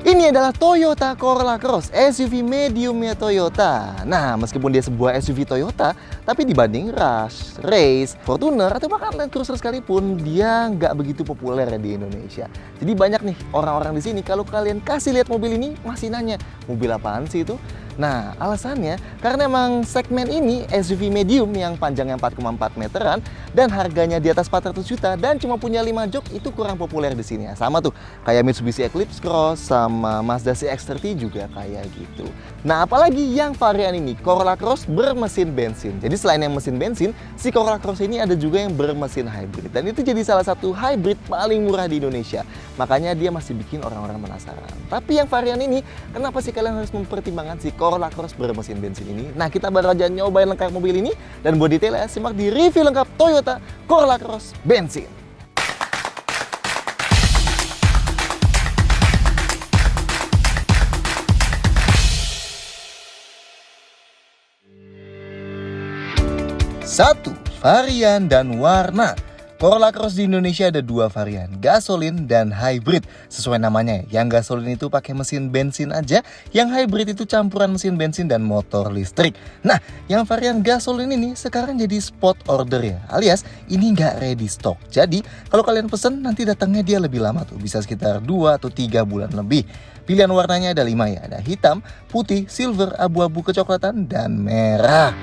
Ini adalah Toyota Corolla Cross, SUV mediumnya Toyota. Nah, meskipun dia sebuah SUV Toyota, tapi dibanding Rush, Race, Fortuner, atau bahkan Land Cruiser sekalipun, dia nggak begitu populer ya di Indonesia. Jadi banyak nih orang-orang di sini, kalau kalian kasih lihat mobil ini, masih nanya, mobil apaan sih itu? Nah, alasannya karena emang segmen ini SUV medium yang panjangnya 4,4 meteran dan harganya di atas 400 juta dan cuma punya 5 jok itu kurang populer di sini ya. Sama tuh kayak Mitsubishi Eclipse Cross sama Mazda CX-30 juga kayak gitu. Nah, apalagi yang varian ini Corolla Cross bermesin bensin. Jadi selain yang mesin bensin, si Corolla Cross ini ada juga yang bermesin hybrid dan itu jadi salah satu hybrid paling murah di Indonesia. Makanya dia masih bikin orang-orang penasaran. Tapi yang varian ini, kenapa sih kalian harus mempertimbangkan si Corolla Cross bermesin bensin ini? Nah, kita baru aja nyobain lengkap mobil ini dan buat detailnya simak di review lengkap Toyota Corolla Cross bensin. Satu, varian dan warna. Corolla Cross di Indonesia ada dua varian, gasolin dan hybrid. Sesuai namanya, yang gasolin itu pakai mesin bensin aja, yang hybrid itu campuran mesin bensin dan motor listrik. Nah, yang varian gasolin ini sekarang jadi spot order ya, alias ini nggak ready stock. Jadi, kalau kalian pesen nanti datangnya dia lebih lama tuh, bisa sekitar 2 atau 3 bulan lebih. Pilihan warnanya ada 5 ya, ada hitam, putih, silver, abu-abu kecoklatan, dan merah.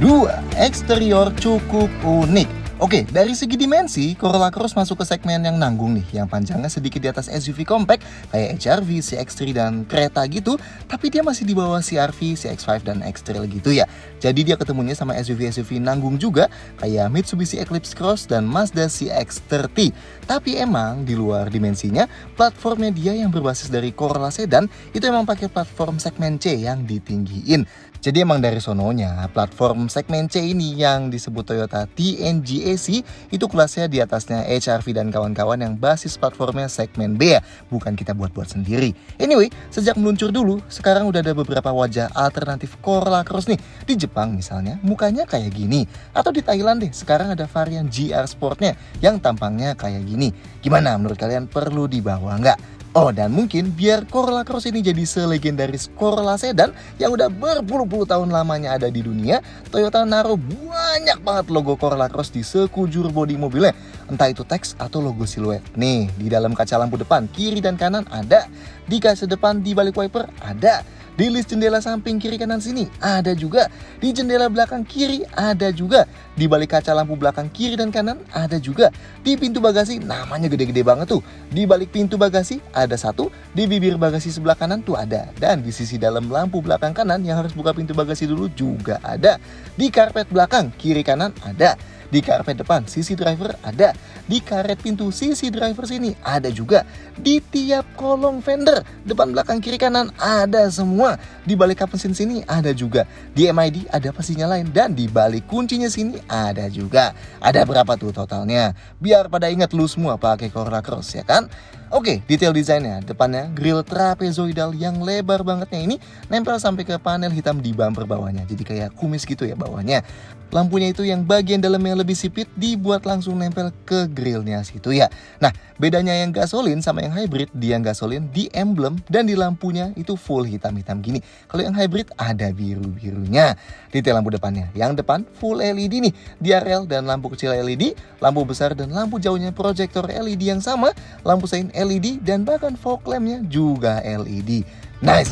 2. Eksterior cukup unik. Oke, dari segi dimensi, Corolla Cross masuk ke segmen yang nanggung nih, yang panjangnya sedikit di atas SUV compact kayak HR-V, CX-3 dan Creta gitu, tapi dia masih di bawah CR-V, CX-5 dan X-Trail gitu ya. Jadi dia ketemunya sama SUV-SUV nanggung juga kayak Mitsubishi Eclipse Cross dan Mazda CX-30. Tapi emang di luar dimensinya, platformnya dia yang berbasis dari Corolla Sedan itu emang pakai platform segmen C yang ditinggiin. Jadi emang dari sononya, platform segmen C ini yang disebut Toyota TNGAC itu kelasnya di atasnya HR-V dan kawan-kawan yang basis platformnya segmen B ya, bukan kita buat-buat sendiri. Anyway, sejak meluncur dulu, sekarang udah ada beberapa wajah alternatif Corolla Cross nih. Di Jepang misalnya, mukanya kayak gini. Atau di Thailand deh, sekarang ada varian GR Sportnya yang tampangnya kayak gini. Gimana menurut kalian, perlu dibawa nggak? Oh, dan mungkin biar Corolla Cross ini jadi selegendaris Corolla Sedan yang udah berpuluh-puluh tahun lamanya ada di dunia, Toyota naruh banyak banget logo Corolla Cross di sekujur bodi mobilnya. Entah itu teks atau logo siluet. Nih, di dalam kaca lampu depan, kiri dan kanan ada. Di kaca depan, di balik wiper ada. Di list jendela samping kiri kanan sini ada juga. Di jendela belakang kiri ada juga. Di balik kaca lampu belakang kiri dan kanan ada juga. Di pintu bagasi namanya gede-gede banget tuh. Di balik pintu bagasi ada satu. Di bibir bagasi sebelah kanan tuh ada. Dan di sisi dalam lampu belakang kanan yang harus buka pintu bagasi dulu juga ada. Di karpet belakang kiri kanan ada. Di karpet depan sisi driver ada. Di karet pintu sisi driver sini ada juga. Di tiap kolong fender depan belakang kiri kanan ada semua. Di balik kap mesin sini ada juga. Di MID ada pastinya lain. Dan di balik kuncinya sini ada juga. Ada berapa tuh totalnya? Biar pada ingat lu semua pakai Corolla Cross ya kan? Oke, detail desainnya. Depannya grill trapezoidal yang lebar bangetnya ini nempel sampai ke panel hitam di bumper bawahnya. Jadi kayak kumis gitu ya bawahnya. Lampunya itu yang bagian dalam yang lebih sipit dibuat langsung nempel ke grillnya situ ya. Nah, bedanya yang gasolin sama yang hybrid, di yang gasolin di emblem dan di lampunya itu full hitam-hitam gini. Kalau yang hybrid ada biru-birunya. Detail lampu depannya, yang depan full LED nih. DRL dan lampu kecil LED, lampu besar dan lampu jauhnya proyektor LED yang sama, lampu sein LED dan bahkan fog lampnya juga LED. Nice!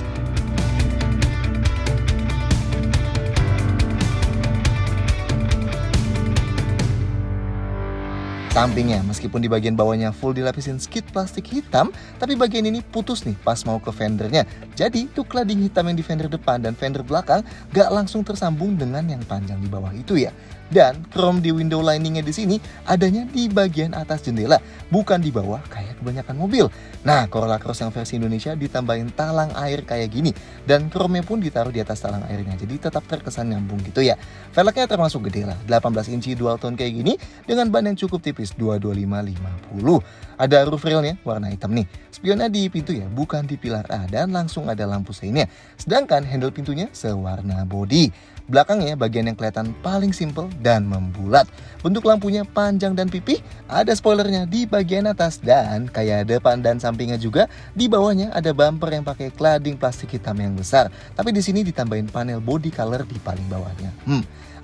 Sampingnya, meskipun di bagian bawahnya full dilapisin skid plastik hitam, tapi bagian ini putus nih pas mau ke fendernya. Jadi, tuh cladding hitam yang di fender depan dan fender belakang gak langsung tersambung dengan yang panjang di bawah itu ya. Dan chrome di window liningnya di sini adanya di bagian atas jendela, bukan di bawah kayak kebanyakan mobil. Nah, Corolla Cross yang versi Indonesia ditambahin talang air kayak gini, dan chrome-nya pun ditaruh di atas talang airnya, jadi tetap terkesan nyambung gitu ya. Velgnya termasuk gede lah, 18 inci dual tone kayak gini, dengan ban yang cukup tipis 225/50. Ada roof railnya warna hitam nih, spionnya di pintu ya, bukan di pilar A, dan langsung ada lampu seinnya. Sedangkan handle pintunya sewarna body. Belakangnya bagian yang kelihatan paling simple dan membulat. Bentuk lampunya panjang dan pipih, ada spoilernya di bagian atas, dan kayak depan dan sampingnya juga di bawahnya ada bumper yang pakai cladding plastik hitam yang besar. Tapi di sini ditambahin panel body color di paling bawahnya.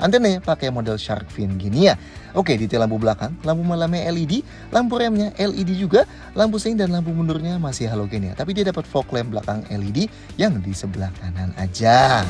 Antenanya pakai model shark fin gini ya. Oke, detail lampu belakang, lampu malamnya LED, lampu remnya LED juga, lampu seng dan lampu mundurnya masih halogen ya. Tapi dia dapat fog lamp belakang LED yang di sebelah kanan aja.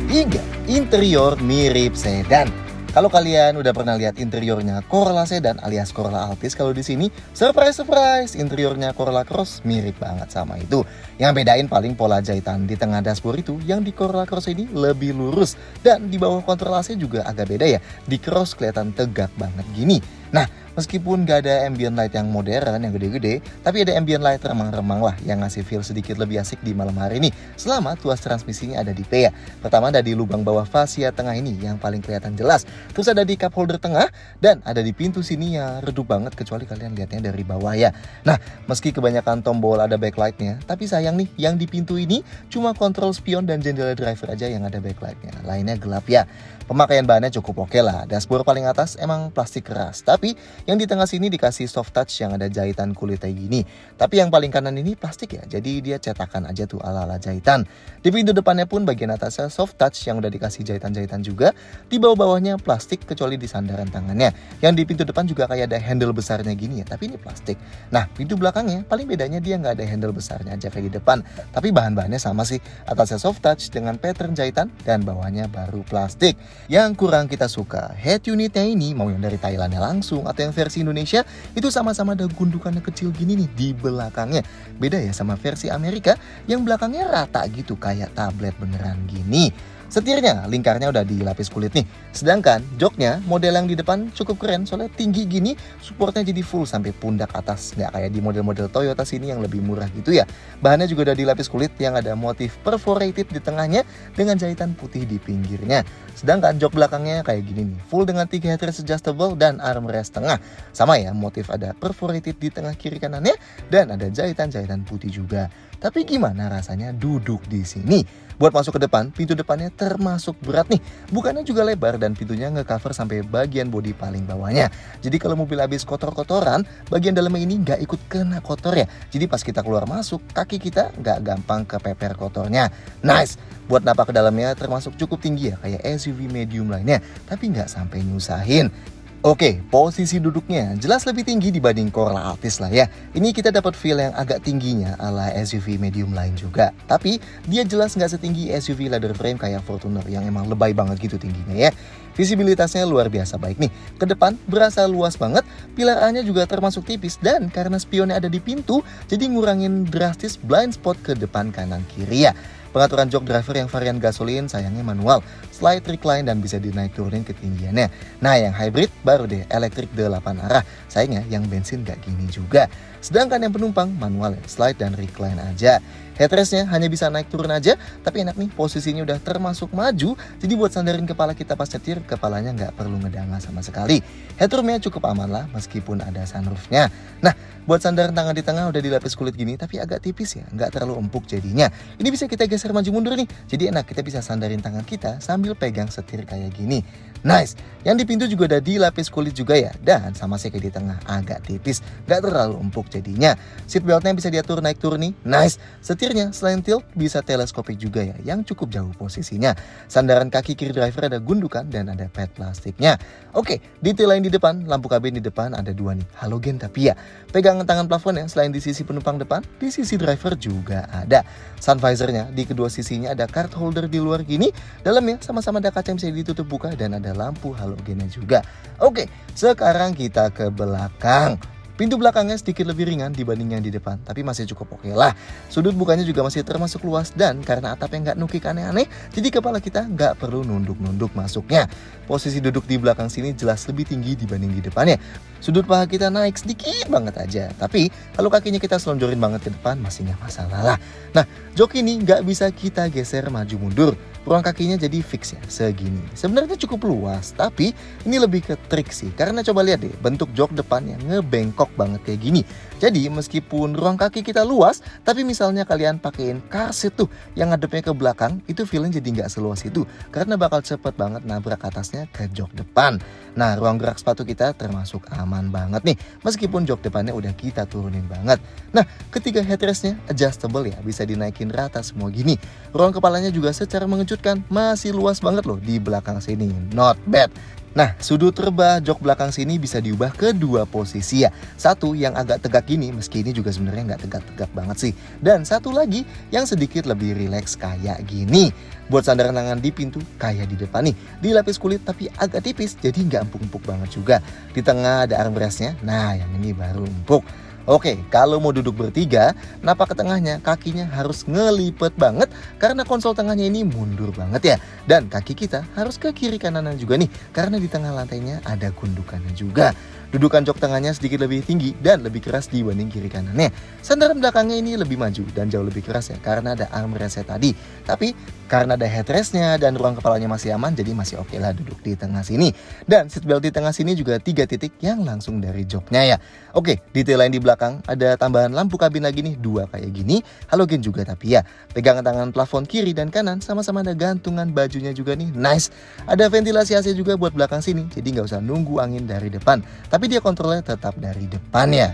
Hingga interior mirip sedan. Kalau kalian udah pernah lihat interiornya Corolla Sedan alias Corolla Altis, kalau di sini surprise interiornya Corolla Cross mirip banget sama itu. Yang bedain paling pola jahitan di tengah dashboard itu, yang di Corolla Cross ini lebih lurus, dan di bawah kontrol AC juga agak beda ya. Di Cross kelihatan tegak banget gini. Nah, meskipun gak ada ambient light yang modern, yang gede-gede, tapi ada ambient light remang-remang lah yang ngasih feel sedikit lebih asik di malam hari ini. Selama tuas transmisinya ada di P ya. Pertama ada di lubang bawah fascia tengah ini yang paling kelihatan jelas. Terus ada di cup holder tengah, dan ada di pintu sini yang redup banget kecuali kalian lihatnya dari bawah ya. Nah, meski kebanyakan tombol ada backlightnya, tapi sayang nih yang di pintu ini cuma kontrol spion dan jendela driver aja yang ada backlightnya. Lainnya gelap ya. Pemakaian bahannya cukup oke lah. Dashboard paling atas emang plastik keras, tapi yang di tengah sini dikasih soft touch yang ada jahitan kulit kayak gini. Tapi yang paling kanan ini plastik ya, jadi dia cetakan aja tuh ala-ala jahitan. Di pintu depannya pun bagian atasnya soft touch yang udah dikasih jahitan-jahitan juga. Di bawah-bawahnya plastik kecuali di sandaran tangannya. Yang di pintu depan juga kayak ada handle besarnya gini ya, tapi ini plastik. Nah, pintu belakangnya paling bedanya dia nggak ada handle besarnya aja kayak di depan. Tapi bahan-bahannya sama sih, atasnya soft touch dengan pattern jahitan dan bawahnya baru plastik. Yang kurang kita suka, head unitnya ini mau yang dari Thailandnya langsung atau yang versi Indonesia itu sama-sama ada gundukannya kecil gini nih di belakangnya. Beda ya sama versi Amerika yang belakangnya rata gitu kayak tablet beneran gini. Setirnya, lingkarnya udah dilapis kulit nih. Sedangkan joknya, model yang di depan cukup keren soalnya tinggi gini, supportnya jadi full sampai pundak atas. Nggak kayak di model-model Toyota sini yang lebih murah gitu ya. Bahannya juga udah dilapis kulit yang ada motif perforated di tengahnya dengan jahitan putih di pinggirnya. Sedangkan jok belakangnya kayak gini nih, full dengan 3 headrest adjustable dan armrest tengah. Sama ya, motif ada perforated di tengah kiri kanannya dan ada jahitan-jahitan putih juga. Tapi gimana rasanya duduk di sini? Buat masuk ke depan, pintu depannya termasuk berat nih. Bukannya juga lebar dan pintunya nge-cover sampai bagian bodi paling bawahnya. Jadi kalau mobil habis kotor-kotoran, bagian dalamnya ini nggak ikut kena kotor ya. Jadi pas kita keluar masuk, kaki kita nggak gampang kepeper kotornya. Nice! Buat napak ke dalamnya termasuk cukup tinggi ya, kayak SUV medium lainnya. Tapi nggak sampai nyusahin. Oke, posisi duduknya jelas lebih tinggi dibanding Corolla Altis lah ya. Ini kita dapat feel yang agak tingginya ala SUV medium lain juga. Tapi dia jelas nggak setinggi SUV leather frame kayak Fortuner yang emang lebay banget gitu tingginya ya. Visibilitasnya luar biasa baik nih. Ke depan berasa luas banget, pilar A-nya juga termasuk tipis dan karena spionnya ada di pintu, jadi ngurangin drastis blind spot ke depan kanan kiri ya. Pengaturan jok driver yang varian gasolin sayangnya manual, slide recline dan bisa dinaik turunin ketinggiannya. Nah yang hybrid baru deh elektrik 8 arah, sayangnya yang bensin gak gini juga. Sedangkan yang penumpang manual ya, slide dan recline aja. Headrestnya hanya bisa naik turun aja, tapi enak nih posisinya udah termasuk maju, jadi buat sandarin kepala kita pas nyetir, kepalanya nggak perlu ngedanga sama sekali. Headroomnya cukup aman lah meskipun ada sunroofnya. Nah, buat sandaran tangan di tengah udah dilapis kulit gini, tapi agak tipis ya, nggak terlalu empuk jadinya. Ini bisa kita geser maju mundur nih, jadi enak kita bisa sandarin tangan kita sambil pegang setir kayak gini. Nice, yang di pintu juga udah dilapis kulit juga ya, dan sama sih kayak di tengah agak tipis, nggak terlalu empuk jadinya. Seatbeltnya bisa diatur naik turun nih, nice. Setirnya selain tilt bisa teleskopik juga ya, yang cukup jauh posisinya. Sandaran kaki kiri driver ada gundukan dan ada pad plastiknya. Oke, detail lain di depan, lampu kabin di depan ada 2 nih, halogen tapi ya. Pegangan tangan plafon ya, selain di sisi penumpang depan, di sisi driver juga ada. Sun visornya di kedua sisinya ada card holder di luar gini, dalamnya sama-sama ada kaca yang bisa ditutup buka dan ada lampu halogennya juga. Oke, sekarang kita ke belakang. Pintu belakangnya sedikit lebih ringan dibanding yang di depan, tapi masih cukup oke lah. Sudut bukanya juga masih termasuk luas dan karena atapnya nggak nukik aneh-aneh, jadi kepala kita nggak perlu nunduk-nunduk masuknya. Posisi duduk di belakang sini jelas lebih tinggi dibanding di depannya. Sudut paha kita naik sedikit banget aja, tapi kalau kakinya kita selonjorin banget ke depan masih nggak masalah lah. Nah, jok ini nggak bisa kita geser maju mundur. ruang kakinya jadi fix ya, segini. Sebenarnya cukup luas, tapi ini lebih ke trik sih. Karena coba lihat deh, bentuk jok depannya ngebengkok banget kayak gini. Jadi meskipun ruang kaki kita luas, tapi misalnya kalian pakein car seat tuh yang ngadepnya ke belakang, itu feeling jadi nggak seluas itu. Karena bakal cepet banget nabrak atasnya ke jok depan. Nah, ruang gerak sepatu kita termasuk aman banget nih, meskipun jok depannya udah kita turunin banget. Nah, ketiga headrestnya adjustable ya, bisa dinaikin rata semua gini. Ruang kepalanya juga secara mengejutkan masih luas banget loh di belakang sini, not bad. Nah, sudut rebah jok belakang sini bisa diubah ke dua posisi ya. Satu yang agak tegak gini, meski ini juga sebenarnya nggak tegak-tegak banget sih. Dan satu lagi yang sedikit lebih rileks kayak gini. Buat sandaran tangan di pintu kayak di depan nih. Dilapis kulit tapi agak tipis, jadi nggak empuk-empuk banget juga. Di tengah ada armrestnya, nah yang ini baru empuk. Oke, kalau mau duduk bertiga, napak ke tengahnya kakinya harus ngelipet banget karena konsol tengahnya ini mundur banget ya. Dan kaki kita harus ke kiri kananan juga nih karena di tengah lantainya ada gundukannya juga. Dudukan jok tengahnya sedikit lebih tinggi dan lebih keras dibanding kiri kanannya. Sandaran belakangnya ini lebih maju dan jauh lebih keras ya karena ada armrestnya tadi. Tapi karena ada headrestnya dan ruang kepalanya masih aman, jadi masih oke lah duduk di tengah sini. Dan seatbelt di tengah sini juga 3 titik yang langsung dari joknya ya. Oke, detail lain di belakang ada tambahan lampu kabin lagi nih, 2 kayak gini, halogen juga tapi ya. Pegangan tangan plafon kiri dan kanan sama-sama ada gantungan bajunya juga nih, nice. Ada ventilasi AC juga buat belakang sini, jadi nggak usah nunggu angin dari depan. Tapi dia kontrolnya tetap dari depan ya.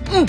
4.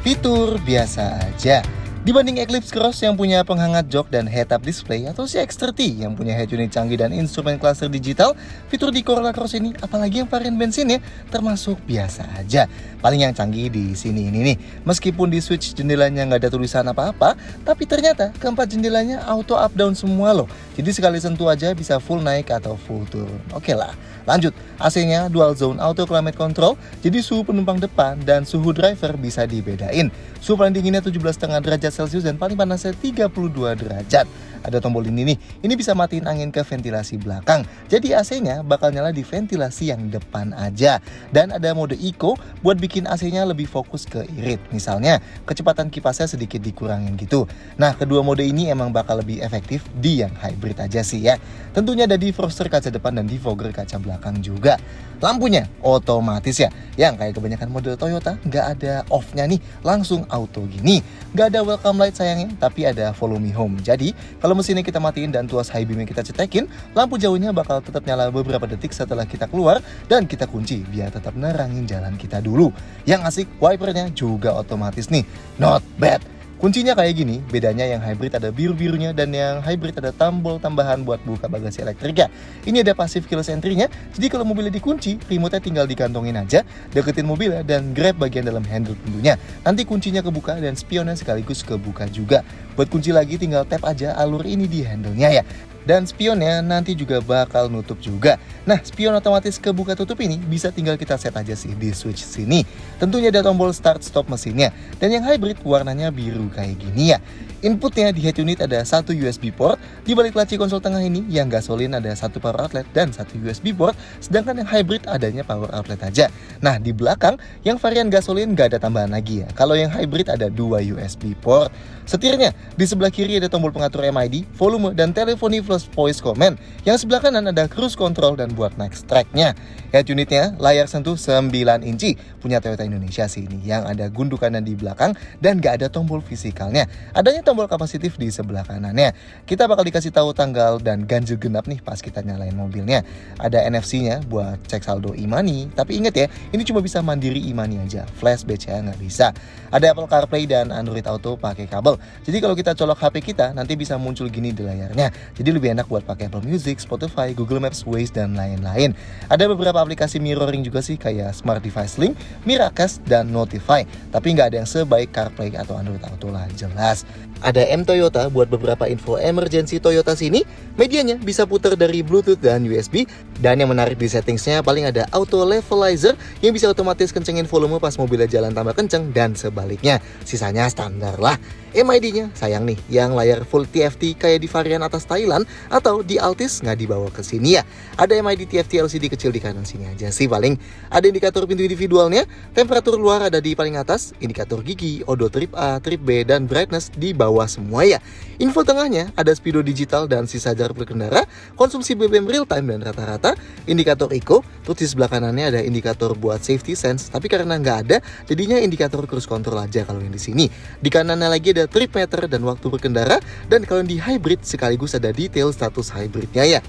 Fitur biasa aja. Dibanding Eclipse Cross yang punya penghangat jok dan head-up display atau si X30 yang punya head unit canggih dan instrumen cluster digital, fitur di Corolla Cross ini apalagi yang varian bensin ya termasuk biasa aja. Paling yang canggih di sini ini nih, meskipun di switch jendelanya nggak ada tulisan apa-apa, tapi ternyata keempat jendelanya auto up down semua loh. Jadi sekali sentuh aja bisa full naik atau full turun. Oke lah. Lanjut, AC-nya dual zone auto climate control, jadi suhu penumpang depan dan suhu driver bisa dibedain. Suhu paling dinginnya 17,5 derajat Celcius dan paling panasnya 32 derajat. Ada tombol ini nih, ini bisa matiin angin ke ventilasi belakang. Jadi AC-nya bakal nyala di ventilasi yang depan aja. Dan ada mode Eco buat bikin AC-nya lebih fokus ke irit. Misalnya, kecepatan kipasnya sedikit dikurangin gitu. Nah, kedua mode ini emang bakal lebih efektif di yang hybrid aja sih ya. Tentunya ada defroster kaca depan dan defogger kaca belakang juga. Lampunya otomatis ya, yang kayak kebanyakan model Toyota nggak ada off-nya nih, langsung auto gini. Nggak ada welcome light sayangnya, tapi ada follow me home. Jadi kalau mesinnya kita matiin dan tuas high beam kita cetekin, lampu jauhnya bakal tetap nyala beberapa detik setelah kita keluar dan kita kunci biar tetap nerangin jalan kita dulu. Yang asik, wipernya juga otomatis nih, not bad. Kuncinya kayak gini, bedanya yang hybrid ada biru-birunya dan yang hybrid ada tombol tambahan buat buka bagasi elektrik ya. Ini ada passive keyless entry-nya, jadi kalau mobilnya dikunci, remote-nya tinggal dikantongin aja, deketin mobilnya dan grab bagian dalam handle pintunya. Nanti kuncinya kebuka dan spionnya sekaligus kebuka juga. Buat kunci lagi tinggal tap aja alur ini di handle-nya ya. Dan spionnya nanti juga bakal nutup juga. Nah, spion otomatis kebuka tutup ini bisa tinggal kita set aja sih di switch sini. Tentunya ada tombol start stop mesinnya. Dan yang hybrid warnanya biru kayak gini ya. Inputnya di head unit ada satu USB port, di balik laci konsol tengah ini yang gasolin ada satu power outlet dan satu USB port, sedangkan yang hybrid adanya power outlet aja. Nah, di belakang yang varian gasolin gak ada tambahan lagi ya. Kalau yang hybrid ada 2 USB port. Setirnya di sebelah kiri ada tombol pengatur MID, volume dan teleponi plus voice command. Yang sebelah kanan ada cruise control dan buat next track-nya. Head unitnya layar sentuh 9 inci, punya Toyota Indonesia sih ini, yang ada gundukannya di belakang dan gak ada tombol fisikalnya. Adanya tombol kapasitif di sebelah kanannya. Kita bakal dikasih tahu tanggal dan ganjil genap nih pas kita nyalain mobilnya. Ada NFC-nya buat cek saldo e-money, tapi ingat ya, ini cuma bisa mandiri e-money aja, flash batch-nya nggak bisa. Ada Apple CarPlay dan Android Auto pakai kabel. Jadi kalau kita colok HP kita, nanti bisa muncul gini di layarnya. Jadi lebih enak buat pakai Apple Music, Spotify, Google Maps, Waze, dan lain-lain. Ada beberapa aplikasi mirroring juga sih, kayak Smart Device Link, Miracast, dan Notify. Tapi nggak ada yang sebaik CarPlay atau Android Auto lah, jelas. Ada M Toyota buat beberapa info emergency Toyota sini. Medianya bisa putar dari Bluetooth dan USB. Dan yang menarik di settingsnya paling ada auto levelizer yang bisa otomatis kencengin volume pas mobilnya jalan tambah kenceng dan sebaliknya. Sisanya standar lah. MID-nya sayang nih, yang layar full TFT kayak di varian atas Thailand atau di Altis nggak dibawa ke sini ya. Ada MID TFT LCD kecil di kanan sini aja sih paling. Ada indikator pintu individualnya, temperatur luar ada di paling atas, indikator gigi, odo trip A, trip B, dan brightness di bawah semua ya. Info tengahnya ada speedo digital dan sisa jarak berkendara, konsumsi BBM real time dan rata-rata, indikator eco, terus di sebelah kanannya ada indikator buat safety sense, tapi karena nggak ada, jadinya indikator cruise control aja kalau yang di sini. Di kanannya lagi ada trip meter dan waktu berkendara, dan kalau di hybrid sekaligus ada detail status hybridnya ya.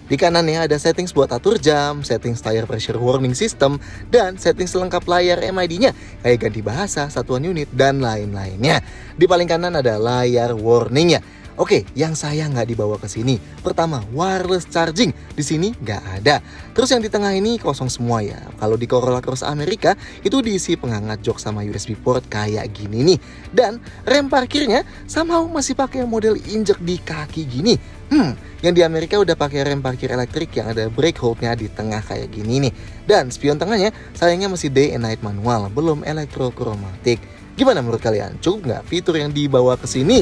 Di kanannya ada settings buat atur jam, settings tire pressure warning system, dan settings lengkap layar MID-nya kayak ganti bahasa, satuan unit, dan lain-lainnya. Di paling kanan ada layar warning-nya. Oke, yang saya nggak dibawa ke sini. Pertama, wireless charging. Di sini nggak ada. Terus yang di tengah ini kosong semua ya. Kalau di Corolla Cross Amerika, itu diisi penghangat jok sama USB port kayak gini nih. Dan rem parkirnya somehow masih pakai model injek di kaki gini. Yang di Amerika udah pakai rem parkir elektrik yang ada brake hold-nya di tengah kayak gini nih. Dan spion tengahnya sayangnya masih day and night manual, belum elektrokromatik. Gimana menurut kalian? Cukup nggak fitur yang dibawa ke sini?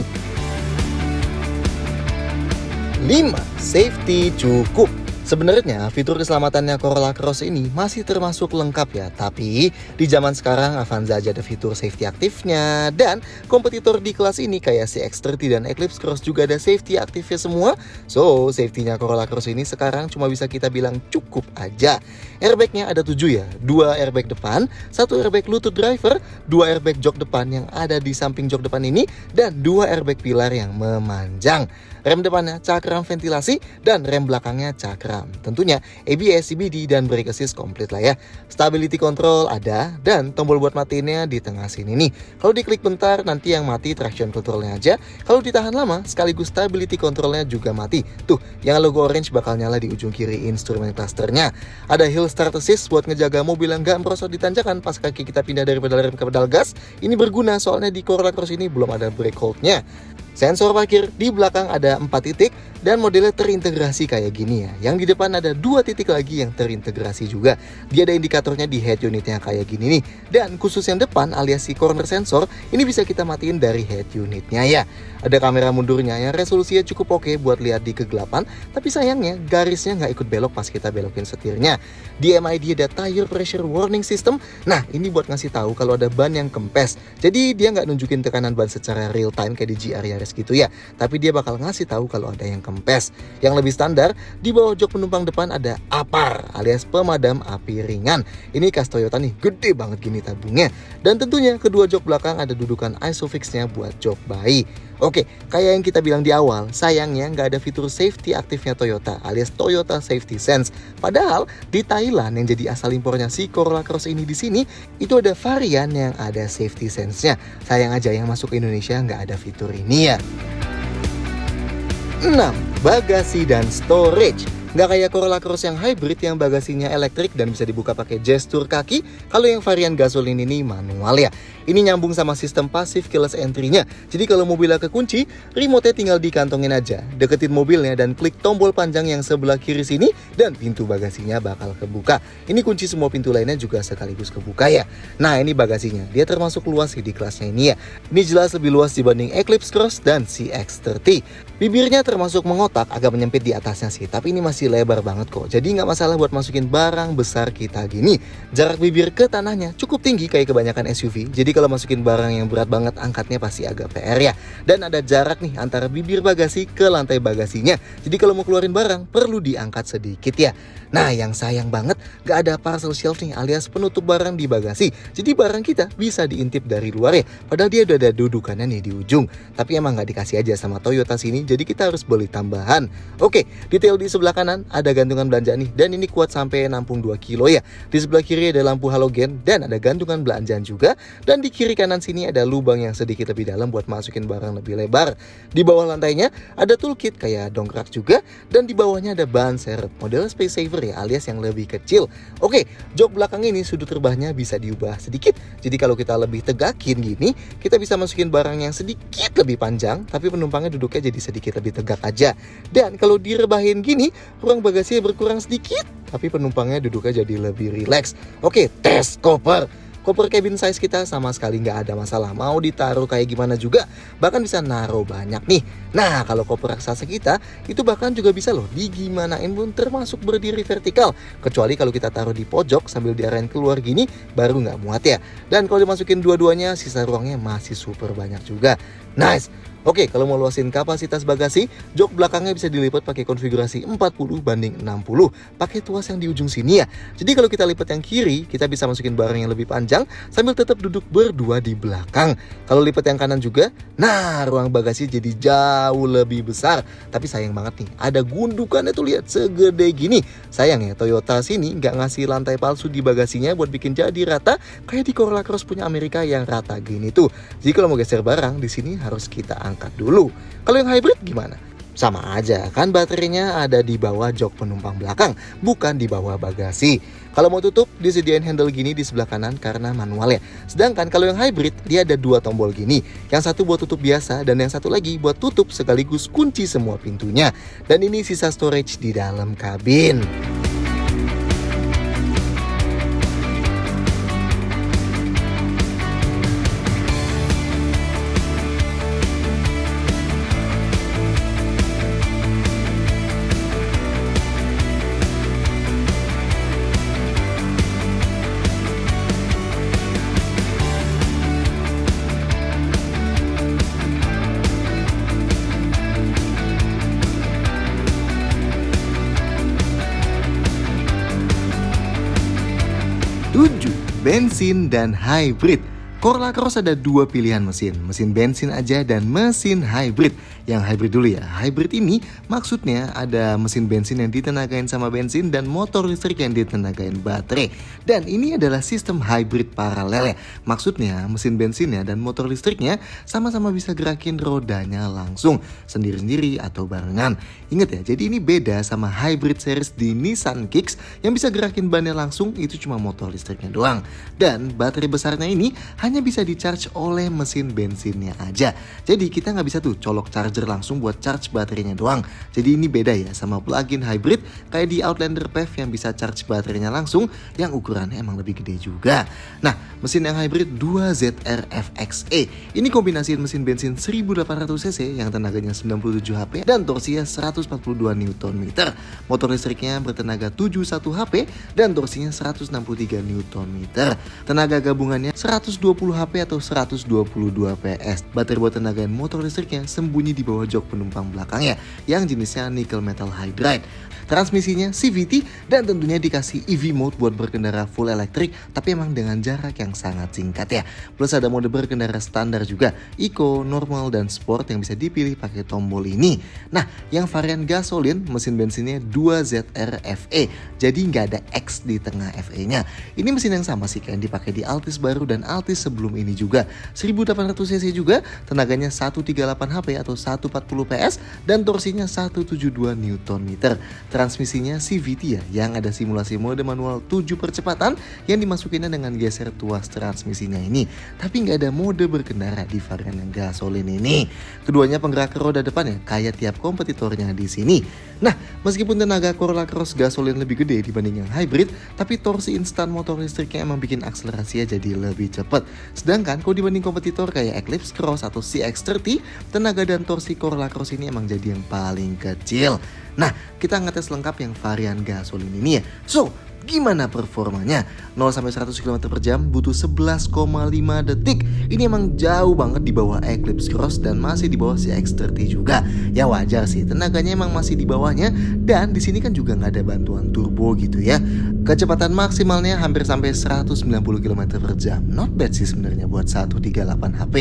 5. Safety cukup. Sebenarnya fitur keselamatannya Corolla Cross ini masih termasuk lengkap ya. Tapi di zaman sekarang Avanza aja ada fitur safety aktifnya. Dan kompetitor di kelas ini kayak CX-30 dan Eclipse Cross juga ada safety aktifnya semua. So safety-nya Corolla Cross ini sekarang cuma bisa kita bilang cukup aja. Airbag-nya ada 7 ya. 2 airbag depan, 1 airbag lutut driver, 2 airbag jok depan yang ada di samping jok depan ini, dan 2 airbag pilar yang memanjang. Rem depannya cakram ventilasi dan rem belakangnya cakram. Tentunya ABS, CBD, dan brake assist komplit lah ya. Stability control ada dan tombol buat matiinnya di tengah sini nih. Kalau diklik bentar nanti yang mati traction controlnya aja. Kalau ditahan lama sekaligus stability controlnya juga mati. Tuh yang logo orange bakal nyala di ujung kiri instrumen clusternya. Ada hill start assist buat ngejaga mobil yang gak merosot di tanjakan pas kaki kita pindah dari pedal rem ke pedal gas. Ini berguna soalnya di Corolla Cross ini belum ada brake hold-nya. Sensor parkir di belakang ada 4 titik dan modelnya terintegrasi kayak gini ya. Yang di depan ada 2 titik lagi yang terintegrasi juga. Dia ada indikatornya di head unitnya kayak gini nih. Dan khusus yang depan alias si corner sensor ini bisa kita matiin dari head unitnya ya. Ada kamera mundurnya yang resolusinya cukup oke buat lihat di kegelapan. Tapi sayangnya garisnya nggak ikut belok pas kita belokin setirnya. Di MID ada tire pressure warning system. Nah ini buat ngasih tahu kalau ada ban yang kempes. Jadi dia nggak nunjukin tekanan ban secara real time kayak di GR Yaris gitu ya. Tapi dia bakal ngasih tahu kalau ada yang kempes. Yang lebih standar, di bawah jok penumpang depan ada APAR alias pemadam api ringan. Ini khas Toyota nih, gede banget gini tabungnya. Dan tentunya kedua jok belakang ada dudukan ISOFIX-nya buat jok bayi. Oke, kayak yang kita bilang di awal, sayangnya nggak ada fitur safety aktifnya Toyota alias Toyota Safety Sense. Padahal di Thailand yang jadi asal impornya si Corolla Cross ini di sini itu ada varian yang ada safety sense-nya. Sayang aja yang masuk ke Indonesia nggak ada fitur ini ya. 6. Bagasi dan storage. Nggak kayak Corolla Cross yang hybrid yang bagasinya elektrik dan bisa dibuka pakai gestur kaki. Kalau yang varian gasolin ini manual ya. Ini nyambung sama sistem passive keyless entry-nya. Jadi kalau mobilnya kekunci, remote-nya tinggal dikantongin aja. Deketin mobilnya dan klik tombol panjang yang sebelah kiri sini dan pintu bagasinya bakal kebuka. Ini kunci semua pintu lainnya juga sekaligus kebuka ya. Nah ini bagasinya. Dia termasuk luas sih di kelasnya ini ya. Ini jelas lebih luas dibanding Eclipse Cross dan CX-30. Bibirnya termasuk mengotak, agak menyempit di atasnya sih. Tapi ini masih lebar banget kok. Jadi nggak masalah buat masukin barang besar kita gini. Jarak bibir ke tanahnya cukup tinggi kayak kebanyakan SUV. Jadi kalau masukin barang yang berat banget angkatnya pasti agak PR ya. Dan ada jarak nih antara bibir bagasi ke lantai bagasinya. Jadi kalau mau keluarin barang perlu diangkat sedikit ya. Nah yang sayang banget gak ada parcel shelf nih alias penutup barang di bagasi. Jadi barang kita bisa diintip dari luar ya. Padahal dia udah ada dudukannya nih di ujung. Tapi emang gak dikasih aja sama Toyota sini. Jadi kita harus beli tambahan. Oke, detail di sebelah kanan ada gantungan belanja nih. Dan ini kuat sampai nampung 2 kilo ya. Di sebelah kiri ada lampu halogen dan ada gantungan belanjaan juga. Dan di kiri kanan sini ada lubang yang sedikit lebih dalam buat masukin barang lebih lebar. Di bawah lantainya ada toolkit kayak dongkrak juga. Dan di bawahnya ada ban serep model space saver ya alias yang lebih kecil. Oke, jok belakang ini sudut rebahnya bisa diubah sedikit. Jadi kalau kita lebih tegakin gini, kita bisa masukin barang yang sedikit lebih panjang. Tapi penumpangnya duduknya jadi sedikit lebih tegak aja. Dan kalau direbahin gini, ruang bagasinya berkurang sedikit. Tapi penumpangnya duduknya jadi lebih rileks. Oke, tes koper. Koper cabin size kita sama sekali nggak ada masalah, mau ditaruh kayak gimana juga, bahkan bisa naruh banyak nih. Nah kalau koper raksasa kita itu bahkan juga bisa loh digimanain pun termasuk berdiri vertikal, kecuali kalau kita taruh di pojok sambil diarahin keluar gini baru nggak muat ya. Dan kalau dimasukin dua-duanya sisa ruangnya masih super banyak juga. Nice. Oke, kalau mau luasin kapasitas bagasi, jok belakangnya bisa dilipat pakai konfigurasi 40/60, pakai tuas yang di ujung sini ya. Jadi kalau kita lipat yang kiri, kita bisa masukin barang yang lebih panjang sambil tetap duduk berdua di belakang. Kalau lipat yang kanan juga, nah ruang bagasi jadi jauh lebih besar. Tapi sayang banget nih, ada gundukannya tuh lihat segede gini. Sayang ya, Toyota sini nggak ngasih lantai palsu di bagasinya buat bikin jadi rata kayak di Corolla Cross punya Amerika yang rata gini tuh. Jadi kalau mau geser barang di sini harus kita angkat dulu. Kalau yang hybrid gimana? Sama aja, kan baterainya ada di bawah jok penumpang belakang, bukan di bawah bagasi. Kalau mau tutup, disediain handle gini di sebelah kanan karena manual ya. Sedangkan kalau yang hybrid, dia ada dua tombol gini. Yang satu buat tutup biasa, dan yang satu lagi buat tutup sekaligus kunci semua pintunya. Dan ini sisa storage di dalam kabin. Bensin dan hybrid. Corolla Cross ada dua pilihan mesin bensin aja dan mesin hybrid. Yang hybrid dulu ya, hybrid ini maksudnya ada mesin bensin yang ditenagain sama bensin dan motor listrik yang ditenagain baterai. Dan ini adalah sistem hybrid paralel ya, maksudnya mesin bensinnya dan motor listriknya sama-sama bisa gerakin rodanya langsung, sendiri-sendiri atau barengan. Ingat ya, jadi ini beda sama hybrid series di Nissan Kicks yang bisa gerakin bannya langsung, itu cuma motor listriknya doang. Dan baterai besarnya ini hanya bisa di-charge oleh mesin bensinnya aja. Jadi kita nggak bisa tuh colok charger langsung buat charge baterainya doang. Jadi ini beda ya sama plug-in hybrid kayak di Outlander PHEV yang bisa charge baterainya langsung, yang ukurannya emang lebih gede juga. Nah, mesin yang hybrid 2ZR FXE. Ini kombinasi mesin bensin 1800 cc yang tenaganya 97 HP dan torsinya 142 Nm. Motor listriknya bertenaga 71 HP dan torsinya 163 Nm. Tenaga gabungannya 120 HP atau 122 PS. Baterai buat tenagain motor listriknya sembunyi di bawah jok penumpang belakangnya yang jenisnya nickel metal hydride. Transmisinya CVT dan tentunya dikasih EV mode buat berkendara full elektrik, tapi emang dengan jarak yang sangat singkat ya. Plus ada mode berkendara standar juga, Eco, Normal, dan Sport yang bisa dipilih pakai tombol ini. Nah, yang varian gasolin mesin bensinnya 2ZR FE, jadi nggak ada X di tengah FE-nya. Ini mesin yang sama sih kayak yang dipakai di Altis baru dan Altis sebelum ini juga. 1800 cc juga, tenaganya 138 HP atau 140 PS dan torsinya 172 Nm. Transmisinya CVT ya, yang ada simulasi mode manual 7 percepatan yang dimasukinnya dengan geser tuas transmisinya ini. Tapi nggak ada mode berkendara di varian yang gasolin ini. Keduanya penggerak roda depan ya, kayak tiap kompetitornya di sini. Nah, meskipun tenaga Corolla Cross gasolin lebih gede dibanding yang hybrid, tapi torsi instan motor listriknya emang bikin akselerasinya jadi lebih cepat. Sedangkan kalau dibanding kompetitor kayak Eclipse Cross atau CX-30, tenaga dan torsi Corolla Cross ini emang jadi yang paling kecil. Nah, kita ngetes lengkap yang varian gasolin ini ya. So, gimana performanya? 0-100 km per jam butuh 11,5 detik. Ini emang jauh banget di bawah Eclipse Cross dan masih di bawah CX-30 juga. Ya wajar sih, tenaganya emang masih di bawahnya dan di sini kan juga nggak ada bantuan turbo gitu ya. Kecepatan maksimalnya hampir sampai 190 km per jam. Not bad sih sebenarnya buat 138 HP.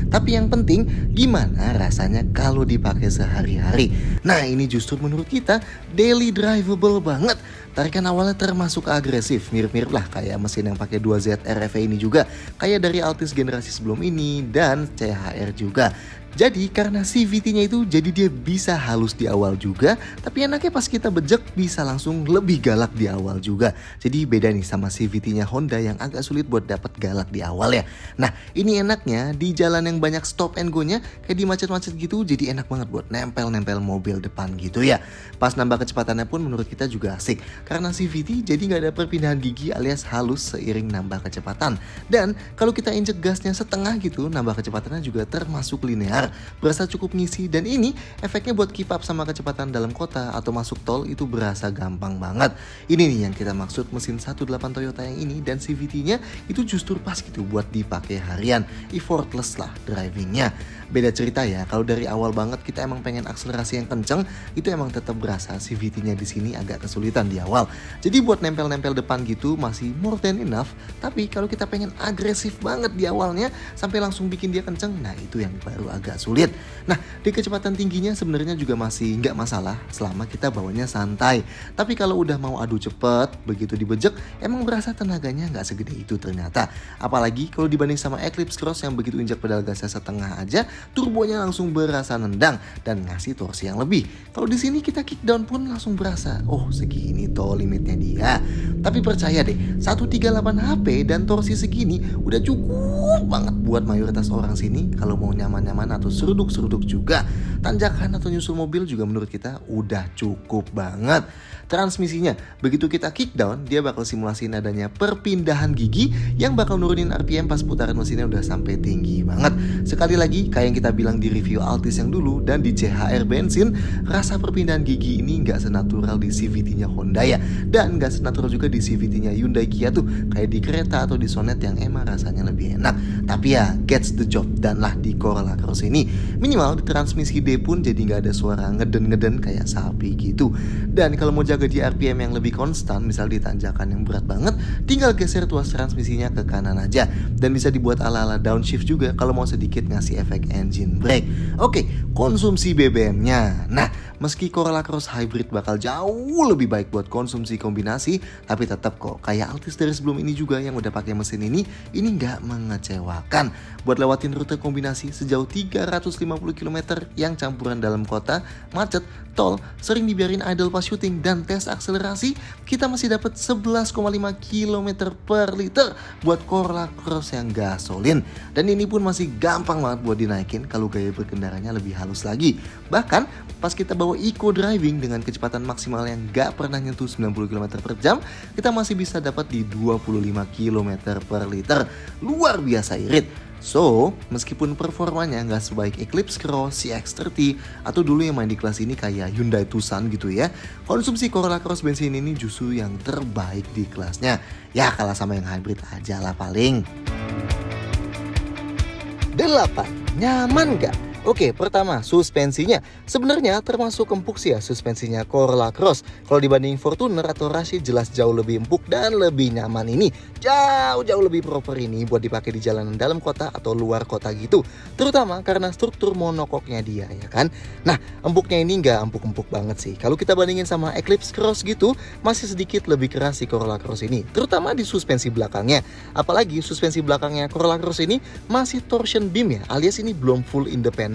Tapi yang penting gimana rasanya kalau dipakai sehari-hari. Nah, ini justru menurut kita daily drivable banget. Tarikan awalnya termasuk agresif, mirip-mirip lah kayak mesin yang pakai 2ZR FE ini juga, kayak dari Altis generasi sebelum ini dan CHR juga. Jadi karena CVT-nya itu jadi dia bisa halus di awal juga, tapi enaknya pas kita bejek bisa langsung lebih galak di awal juga. Jadi beda nih sama CVT-nya Honda yang agak sulit buat dapat galak di awal ya. Nah ini enaknya di jalan yang banyak stop and go-nya kayak di macet-macet gitu, jadi enak banget buat nempel-nempel mobil depan gitu ya. Pas nambah kecepatannya pun menurut kita juga asik, karena CVT jadi nggak ada perpindahan gigi alias halus seiring nambah kecepatan. Dan kalau kita injek gasnya setengah gitu, nambah kecepatannya juga termasuk linear, berasa cukup ngisi. Dan ini efeknya buat keep up sama kecepatan dalam kota atau masuk tol itu berasa gampang banget. Ini nih yang kita maksud mesin 1.8 Toyota yang ini, dan CVT-nya itu justru pas gitu buat dipakai harian, effortless lah drivingnya. Beda cerita ya, kalau dari awal banget kita emang pengen akselerasi yang kenceng, itu emang tetap berasa CVT-nya di sini agak kesulitan di awal. Jadi buat nempel-nempel depan gitu masih more than enough, tapi kalau kita pengen agresif banget di awalnya sampai langsung bikin dia kenceng, nah itu yang baru agak sulit. Nah di kecepatan tingginya sebenarnya juga masih nggak masalah selama kita bawanya santai. Tapi kalau udah mau adu cepet, begitu dibejek emang berasa tenaganya nggak segede itu ternyata. Apalagi kalau dibanding sama Eclipse Cross yang begitu injak pedal gasnya setengah aja, turbonya langsung berasa nendang dan ngasih torsi yang lebih. Kalau di sini kita kick down pun langsung berasa, oh segini toh limitnya dia. Tapi percaya deh, 138 HP dan torsi segini udah cukup banget buat mayoritas orang sini kalau mau nyaman-nyaman atau seruduk-seruduk juga. Tanjakan atau nyusul mobil juga menurut kita udah cukup banget. Transmisinya, begitu kita kick down, dia bakal simulasiin adanya perpindahan gigi yang bakal nurunin RPM pas putaran mesinnya udah sampai tinggi banget. Sekali lagi, kayak yang kita bilang di review Altis yang dulu dan di CHR bensin, rasa perpindahan gigi ini nggak senatural di CVT-nya Honda ya, dan nggak senatural juga di CVT-nya Hyundai Kia tuh, kayak di Creta atau di Sonet yang emang rasanya lebih enak. Tapi ya, gets the job dan lah di Corolla Cross ini. Minimal di transmisi D pun jadi nggak ada suara ngeden-ngeden kayak sapi gitu. Dan kalau mau jaga di RPM yang lebih konstan, misal di tanjakan yang berat banget, tinggal geser tuas transmisinya ke kanan aja. Dan bisa dibuat ala-ala downshift juga kalau mau sedikit ngasih efek engine brake. Oke, konsumsi BBM-nya. Nah, meski Corolla Cross Hybrid bakal jauh lebih baik buat konsumsi kombinasi, tapi tetap kok kayak Altis dari sebelum ini juga yang udah pakai mesin ini nggak mengecewakan. Buat lewatin rute kombinasi sejauh 350 km yang campuran dalam kota, macet, tol, sering dibiarin idle pas syuting dan tes akselerasi, kita masih dapat 11,5 km per liter buat Corolla Cross yang gasolin. Dan ini pun masih gampang banget buat dinaikin kalau gaya berkendaranya lebih halus lagi. Bahkan pas kita bawa eco driving dengan kecepatan maksimal yang gak pernah nyentuh 90 km per jam, kita masih bisa dapat di 25 km per liter. Luar biasa irit. So, meskipun performanya nggak sebaik Eclipse Cross, CX-30, atau dulu yang main di kelas ini kayak Hyundai Tucson gitu ya, konsumsi Corolla Cross bensin ini justru yang terbaik di kelasnya. Ya kalah sama yang hybrid aja lah paling. 8. Nyaman nggak? Oke, pertama suspensinya. Sebenarnya termasuk empuk sih ya suspensinya Corolla Cross. Kalau dibanding Fortuner atau Rush jelas jauh lebih empuk dan lebih nyaman ini. Jauh lebih proper ini buat dipakai di jalanan dalam kota atau luar kota gitu. Terutama karena struktur monokoknya dia ya kan. Nah, empuknya ini nggak empuk-empuk banget sih. Kalau kita bandingin sama Eclipse Cross gitu, masih sedikit lebih keras si Corolla Cross ini. Terutama di suspensi belakangnya. Apalagi suspensi belakangnya Corolla Cross ini masih torsion beam ya, alias ini belum full independent.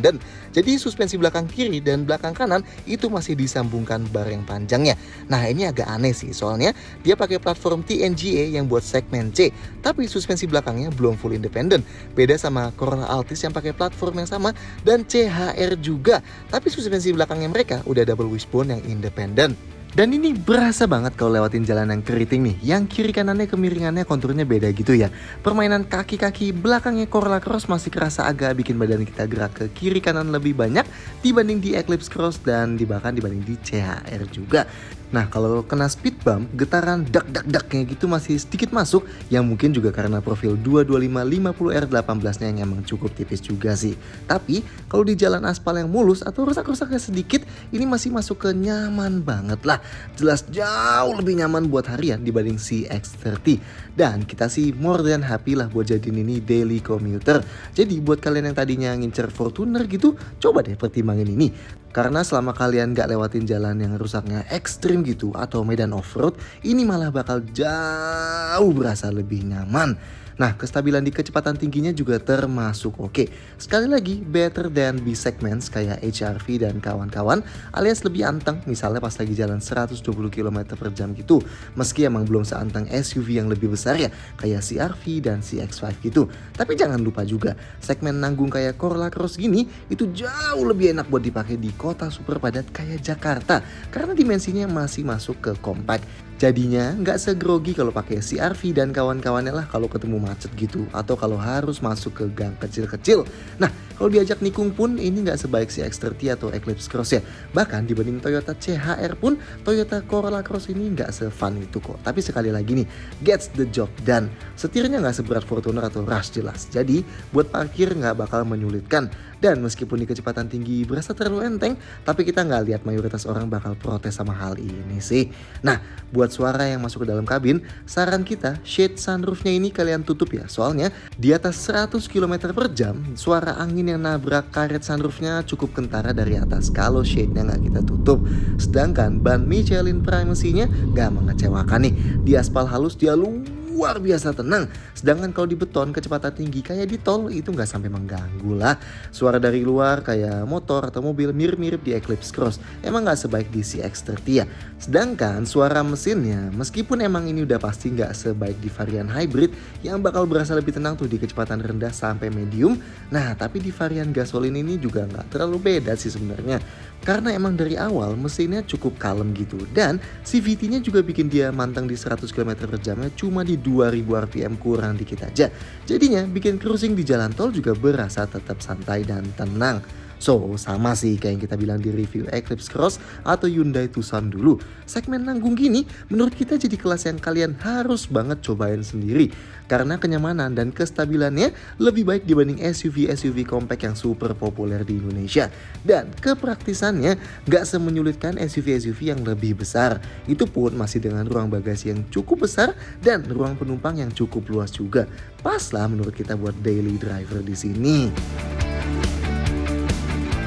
Jadi suspensi belakang kiri dan belakang kanan itu masih disambungkan bar yang panjangnya. Nah ini agak aneh sih, soalnya dia pakai platform TNGA yang buat segmen C, tapi suspensi belakangnya belum full independent. Beda sama Corolla Altis yang pakai platform yang sama dan CHR juga, tapi suspensi belakangnya mereka udah double wishbone yang independent. Dan ini berasa banget kalau lewatin jalan yang keriting nih, yang kiri kanannya kemiringannya konturnya beda gitu ya. Permainan kaki-kaki belakangnya Corolla Cross masih kerasa agak bikin badan kita gerak ke kiri kanan lebih banyak dibanding di Eclipse Cross dan bahkan dibanding di CHR juga. Nah kalau kena speed bump, getaran dak-dak-daknya gitu masih sedikit masuk, yang mungkin juga karena profil 225-50R18-nya yang emang cukup tipis juga sih. Tapi kalau di jalan aspal yang mulus atau rusak-rusaknya sedikit, ini masih masuk ke nyaman banget lah. Jelas jauh lebih nyaman buat harian dibanding CX-30. Dan kita sih more than happy lah buat jadiin ini daily commuter. Jadi buat kalian yang tadinya ngincer Fortuner gitu, coba deh pertimbangin ini. Karena selama kalian gak lewatin jalan yang rusaknya ekstrim gitu atau medan off-road, ini malah bakal jauh berasa lebih nyaman. Nah, kestabilan di kecepatan tingginya juga termasuk oke. Sekali lagi, better than B segments kayak HR-V dan kawan-kawan, alias lebih anteng misalnya pas lagi jalan 120 km per jam gitu. Meski emang belum seanteng SUV yang lebih besar ya, kayak CR-V dan CX-5 gitu. Tapi jangan lupa juga, segmen nanggung kayak Corolla Cross gini itu jauh lebih enak buat dipakai di kota super padat kayak Jakarta. Karena dimensinya masih masuk ke compact. Jadinya nggak segrogi kalau pakai CR-V dan kawan-kawannya lah kalau ketemu macet gitu. Atau kalau harus masuk ke gang kecil-kecil. Nah, kalau diajak nikung pun ini nggak sebaik CX-30 atau Eclipse Cross ya. Bahkan dibanding Toyota CHR pun Toyota Corolla Cross ini nggak se-fun itu kok. Tapi sekali lagi nih, gets the job done. Setirnya nggak seberat Fortuner atau Rush jelas. Jadi buat parkir nggak bakal menyulitkan. Dan meskipun di kecepatan tinggi berasa terlalu enteng, tapi kita nggak lihat mayoritas orang bakal protes sama hal ini sih. Nah, buat suara yang masuk ke dalam kabin, saran kita shade sunroofnya ini kalian tutup ya. Soalnya di atas 100 km per jam, suara angin yang nabrak karet sunroofnya cukup kentara dari atas kalau shade-nya nggak kita tutup. Sedangkan ban Michelin Primacy-nya nggak mengecewakan nih. Di aspal halus dia luar biasa tenang. Sedangkan kalau di beton kecepatan tinggi kayak di tol itu nggak sampai mengganggu lah. Suara dari luar kayak motor atau mobil mirip-mirip di Eclipse Cross. Emang nggak sebaik di CX-30 ya. Sedangkan suara mesinnya meskipun emang ini udah pasti nggak sebaik di varian hybrid yang bakal berasa lebih tenang tuh di kecepatan rendah sampai medium. Nah tapi di varian gasolin ini juga nggak terlalu beda sih sebenarnya. Karena emang dari awal mesinnya cukup kalem gitu. Dan CVT-nya juga bikin dia manteng di 100 km per jamnya cuma di 2000 rpm kurang dikit aja. Jadinya bikin cruising di jalan tol juga berasa tetap santai dan tenang. So, sama sih kayak yang kita bilang di review Eclipse Cross atau Hyundai Tucson dulu. Segmen nanggung gini menurut kita jadi kelas yang kalian harus banget cobain sendiri. Karena kenyamanan dan kestabilannya lebih baik dibanding SUV-SUV compact yang super populer di Indonesia. Dan kepraktisannya gak semenyulitkan SUV-SUV yang lebih besar. Itu pun masih dengan ruang bagasi yang cukup besar dan ruang penumpang yang cukup luas juga. Pas lah menurut kita buat daily driver di sini.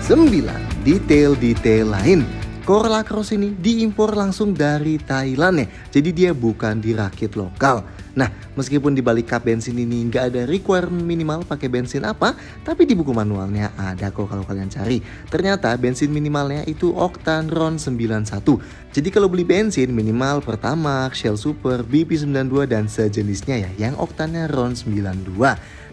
9. Detail-detail lain. Corolla Cross ini diimpor langsung dari Thailand ya. Jadi dia bukan dirakit lokal. Nah, meskipun di balik kap bensin ini nggak ada requirement minimal pakai bensin apa, tapi di buku manualnya ada kok kalau kalian cari. Ternyata bensin minimalnya itu oktan RON 91. Jadi kalau beli bensin minimal Pertamax, Shell Super, BP92 dan sejenisnya ya yang oktannya RON 92.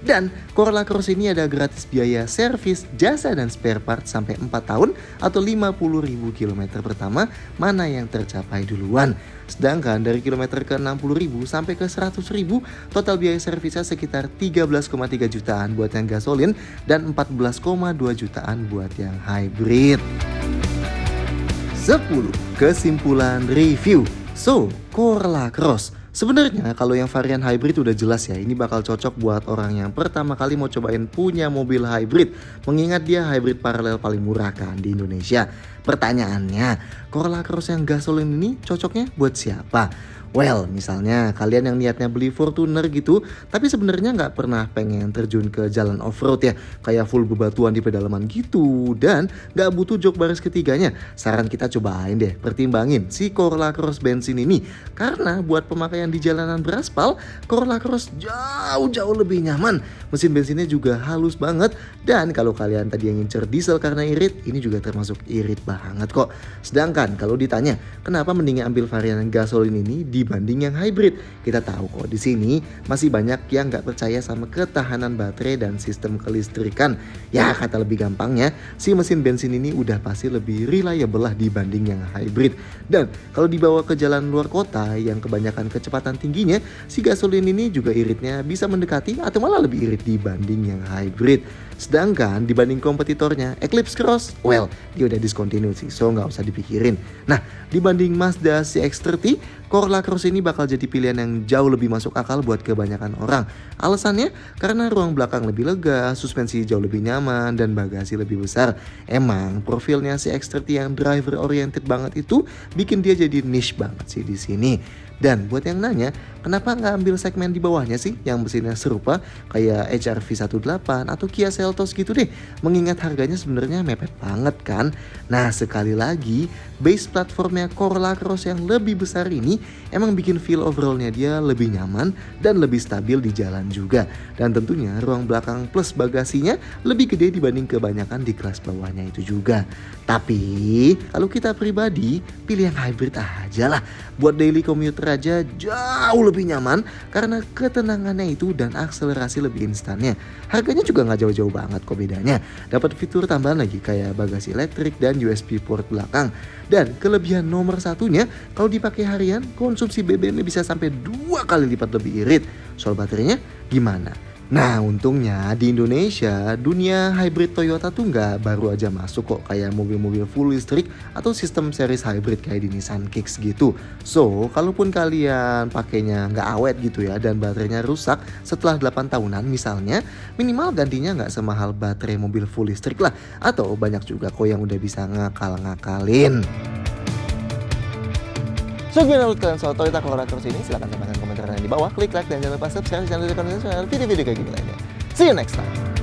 Dan Corolla Cross ini ada gratis biaya servis, jasa dan spare part sampai 4 tahun atau 50.000 km pertama mana yang tercapai duluan. Sedangkan dari kilometer ke 60.000 sampai ke 100.000 total biaya servisnya sekitar 13,3 jutaan buat yang gasolin dan 14,2 jutaan buat yang hybrid. 10. Kesimpulan review. So, Corolla Cross. Sebenarnya kalau yang varian hybrid udah jelas ya, ini bakal cocok buat orang yang pertama kali mau cobain punya mobil hybrid. Mengingat dia hybrid paralel paling murah kan di Indonesia. Pertanyaannya, Corolla Cross yang gasolin ini cocoknya buat siapa? Well, misalnya kalian yang niatnya beli Fortuner gitu, tapi sebenarnya nggak pernah pengen terjun ke jalan off-road ya, kayak full bebatuan di pedalaman gitu, dan nggak butuh jok baris ketiganya. Saran kita cobain deh, pertimbangin si Corolla Cross bensin ini. Karena buat pemakaian di jalanan beraspal, Corolla Cross jauh lebih nyaman. Mesin bensinnya juga halus banget, dan kalau kalian tadi yang ngincer diesel karena irit, ini juga termasuk irit banget kok. Sedangkan kalau ditanya, kenapa mending ambil varian gasolin ini dibanding yang hybrid? Kita tahu kok di sini masih banyak yang nggak percaya sama ketahanan baterai dan sistem kelistrikan. Ya kata lebih gampangnya, si mesin bensin ini udah pasti lebih reliable lah dibanding yang hybrid. Dan kalau dibawa ke jalan luar kota yang kebanyakan kecepatan tingginya, si gasolin ini juga iritnya bisa mendekati atau malah lebih irit dibanding yang hybrid. Sedangkan dibanding kompetitornya Eclipse Cross, well dia udah discontinue sih, so nggak usah dipikirin. Nah dibanding Mazda CX-30, Corolla Cross ini bakal jadi pilihan yang jauh lebih masuk akal buat kebanyakan orang. Alasannya karena ruang belakang lebih lega, suspensi jauh lebih nyaman, dan bagasi lebih besar. Emang profilnya CX-30 yang driver oriented banget itu bikin dia jadi niche banget sih di sini. Dan buat yang nanya, kenapa nggak ambil segmen di bawahnya sih yang mesinnya serupa kayak HR-V 18 atau Kia Seltos gitu deh. Mengingat harganya sebenarnya mepet banget kan. Nah sekali lagi, base platformnya Corolla Cross yang lebih besar ini emang bikin feel overallnya dia lebih nyaman dan lebih stabil di jalan juga. Dan tentunya ruang belakang plus bagasinya lebih gede dibanding kebanyakan di kelas bawahnya itu juga. Tapi kalau kita pribadi pilih yang hybrid aja lah. Buat daily commuter aja jauh lebih nyaman karena ketenangannya itu dan akselerasi lebih instannya. Harganya juga nggak jauh-jauh banget kok bedanya. Dapat fitur tambahan lagi kayak bagasi elektrik dan USB port belakang. Dan kelebihan nomor satunya, kalau dipakai harian, konsumsi BBM-nya bisa sampai 2 kali lipat lebih irit. Soal baterainya gimana? Nah untungnya di Indonesia dunia hybrid Toyota tuh nggak baru aja masuk kok kayak mobil-mobil full listrik atau sistem series hybrid kayak di Nissan Kicks gitu. So kalaupun kalian pakainya nggak awet gitu ya dan baterainya rusak setelah 8 tahunan misalnya, minimal gantinya nggak semahal baterai mobil full listrik lah. Atau banyak juga kok yang udah bisa ngakal-ngakalin. So gimana menurut kalian soal Toyota Corolla Cross ini? Silahkan sampaikan komentar di bawah, klik like dan jangan lupa subscribe channel video-video kayak gini lainnya. See you next time.